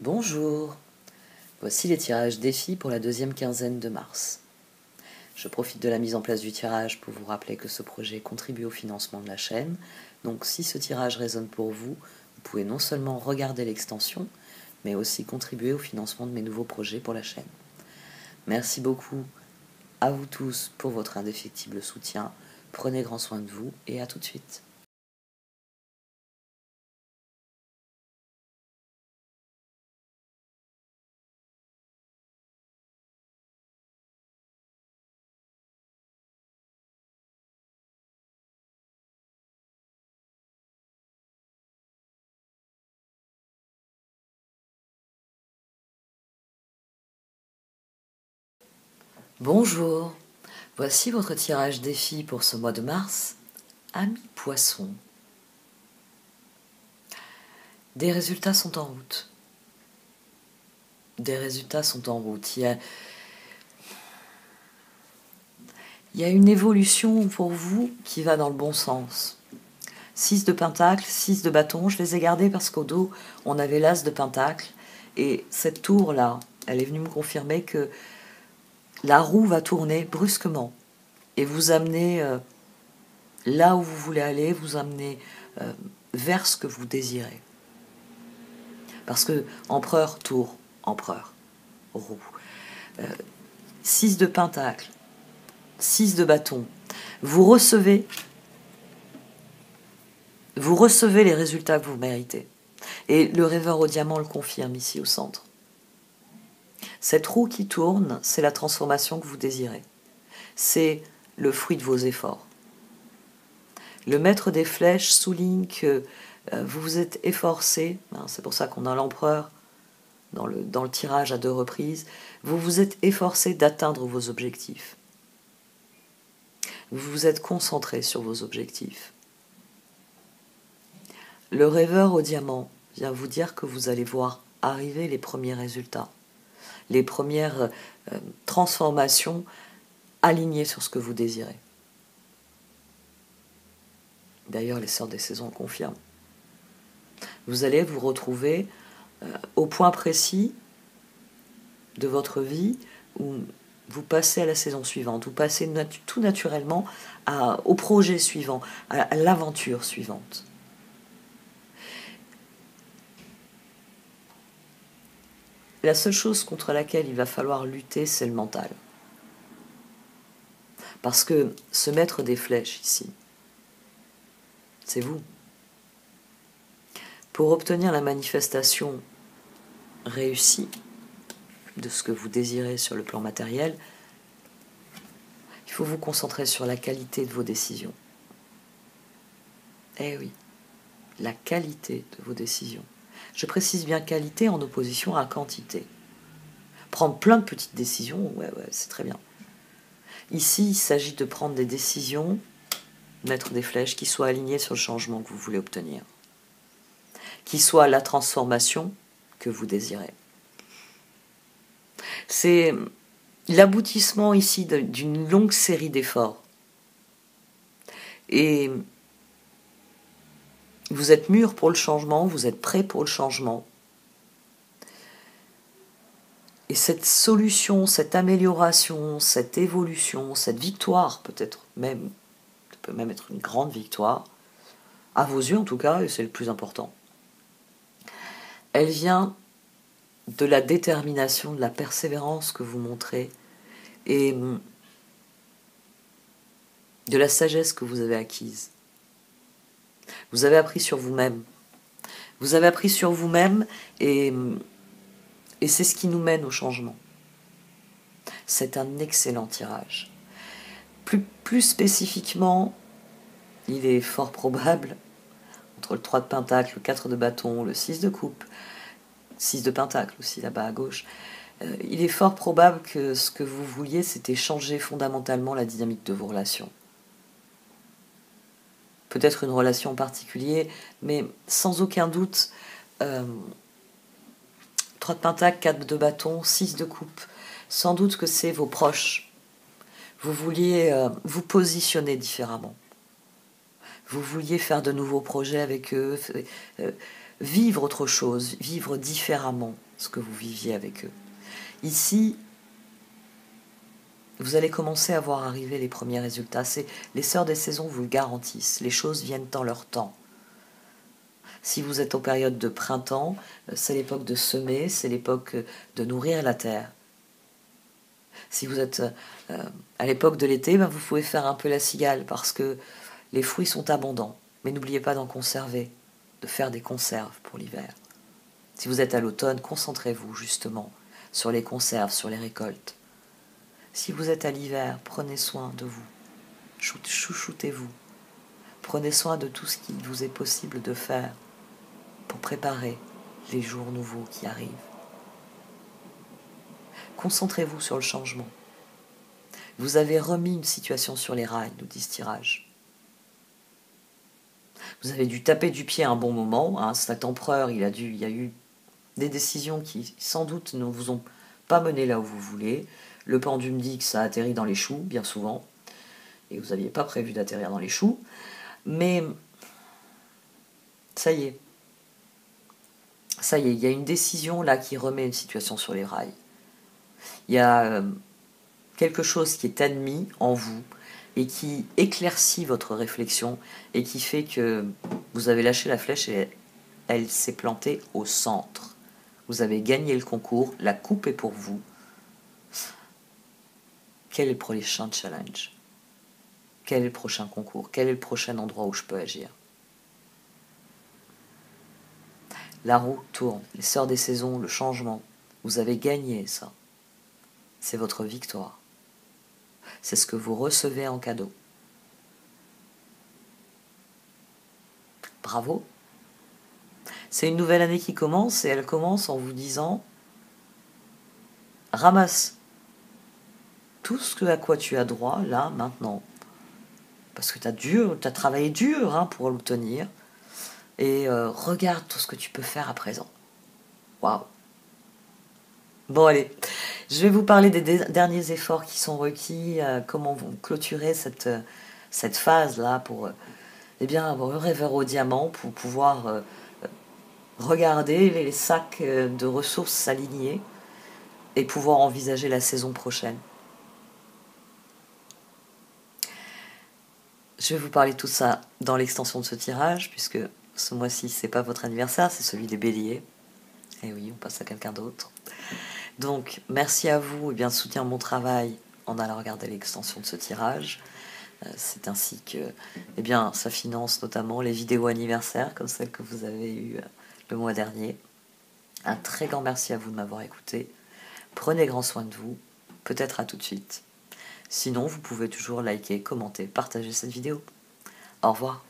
Bonjour, voici les tirages défis pour la deuxième quinzaine de mars. Je profite de la mise en place du tirage pour vous rappeler que ce projet contribue au financement de la chaîne. Donc si ce tirage résonne pour vous, vous pouvez non seulement regarder l'extension, mais aussi contribuer au financement de mes nouveaux projets pour la chaîne. Merci beaucoup à vous tous pour votre indéfectible soutien. Prenez grand soin de vous et à tout de suite. Bonjour, voici votre tirage défi pour ce mois de mars. Amis Poissons. Des résultats sont en route. Des résultats sont en route. Il y a une évolution pour vous qui va dans le bon sens. 6 de pentacle, 6 de bâton, je les ai gardés parce qu'au dos, on avait l'as de pentacle. Et cette tour-là, elle est venue me confirmer que la roue va tourner brusquement et vous amener là où vous voulez aller, vous amener vers ce que vous désirez. Parce que empereur, tour, empereur, roue. 6 de pentacle, 6 de bâton. Vous recevez les résultats que vous méritez. Et le rêveur au diamant le confirme ici au centre. Cette roue qui tourne, c'est la transformation que vous désirez. C'est le fruit de vos efforts. Le maître des flèches souligne que vous vous êtes efforcé, c'est pour ça qu'on a l'empereur dans le tirage à 2 reprises, vous vous êtes efforcé d'atteindre vos objectifs. Vous vous êtes concentré sur vos objectifs. Le rêveur au diamant vient vous dire que vous allez voir arriver les premiers résultats, les premières transformations alignées sur ce que vous désirez. D'ailleurs, les sœurs des saisons le confirment. Vous allez vous retrouver au point précis de votre vie où vous passez à la saison suivante, vous passez tout naturellement au projet suivant, à l'aventure suivante. La seule chose contre laquelle il va falloir lutter, c'est le mental. Parce que ce maître des flèches ici, c'est vous. Pour obtenir la manifestation réussie de ce que vous désirez sur le plan matériel, il faut vous concentrer sur la qualité de vos décisions. Eh oui, la qualité de vos décisions. Je précise bien qualité en opposition à quantité. Prendre plein de petites décisions, ouais, c'est très bien. Ici, il s'agit de prendre des décisions, mettre des flèches qui soient alignées sur le changement que vous voulez obtenir, qui soient la transformation que vous désirez. C'est l'aboutissement ici d'une longue série d'efforts. Et vous êtes mûr pour le changement, vous êtes prêt pour le changement. Et cette solution, cette amélioration, cette évolution, cette victoire, peut-être même, ça peut même être une grande victoire, à vos yeux en tout cas, et c'est le plus important, elle vient de la détermination, de la persévérance que vous montrez et de la sagesse que vous avez acquise. Vous avez appris sur vous-même. Vous avez appris sur vous-même et c'est ce qui nous mène au changement. C'est un excellent tirage. Plus spécifiquement, il est fort probable, entre le 3 de pentacle, le 4 de bâton, le 6 de coupe, 6 de pentacle aussi là-bas à gauche, il est fort probable que ce que vous vouliez, c'était changer fondamentalement la dynamique de vos relations. Peut-être une relation en particulier, mais sans aucun doute, 3 de pentacle, 4 de bâton, 6 de coupe, sans doute que c'est vos proches. Vous vouliez vous positionner différemment. Vous vouliez faire de nouveaux projets avec eux, vivre autre chose, vivre différemment. ce que vous viviez avec eux. Ici, vous allez commencer à voir arriver les premiers résultats. Les sœurs des saisons vous le garantissent. Les choses viennent dans leur temps. Si vous êtes en période de printemps, c'est l'époque de semer, c'est l'époque de nourrir la terre. Si vous êtes à l'époque de l'été, vous pouvez faire un peu la cigale parce que les fruits sont abondants. Mais n'oubliez pas d'en conserver, de faire des conserves pour l'hiver. Si vous êtes à l'automne, concentrez-vous justement sur les conserves, sur les récoltes. Si vous êtes à l'hiver, prenez soin de vous. Chouchoutez-vous. Prenez soin de tout ce qu'il vous est possible de faire pour préparer les jours nouveaux qui arrivent. Concentrez-vous sur le changement. Vous avez remis une situation sur les rails, nous dit Tirage. Vous avez dû taper du pied à un bon moment. Cet empereur, il y a eu des décisions qui, sans doute, ne vous ont pas mené là où vous voulez. Le pendule dit que ça atterrit dans les choux, bien souvent. Et vous n'aviez pas prévu d'atterrir dans les choux. Mais ça y est. Ça y est, il y a une décision là qui remet une situation sur les rails. Il y a quelque chose qui est admis en vous et qui éclaircit votre réflexion et qui fait que vous avez lâché la flèche et elle s'est plantée au centre. Vous avez gagné le concours, la coupe est pour vous. Quel est le prochain challenge? Quel est le prochain concours? Quel est le prochain endroit où je peux agir? La roue tourne, les sœurs des saisons, le changement. Vous avez gagné ça. C'est votre victoire. C'est ce que vous recevez en cadeau. Bravo. C'est une nouvelle année qui commence et elle commence en vous disant ramasse tout ce à quoi tu as droit là, maintenant. Parce que tu as travaillé dur pour l'obtenir. Et regarde tout ce que tu peux faire à présent. Waouh. Bon, allez. Je vais vous parler des derniers efforts qui sont requis, comment vont clôturer cette phase-là pour avoir un rêveur au diamant, pour pouvoir regarder les sacs de ressources s'aligner et pouvoir envisager la saison prochaine. Je vais vous parler de tout ça dans l'extension de ce tirage, puisque ce mois-ci, c'est pas votre anniversaire, c'est celui des béliers. Et oui, on passe à quelqu'un d'autre. Donc, merci à vous de soutenir mon travail en allant regarder l'extension de ce tirage. C'est ainsi que ça finance notamment les vidéos anniversaires, comme celle que vous avez eue le mois dernier. Un très grand merci à vous de m'avoir écouté. Prenez grand soin de vous. Peut-être à tout de suite. Sinon, vous pouvez toujours liker, commenter, partager cette vidéo. Au revoir.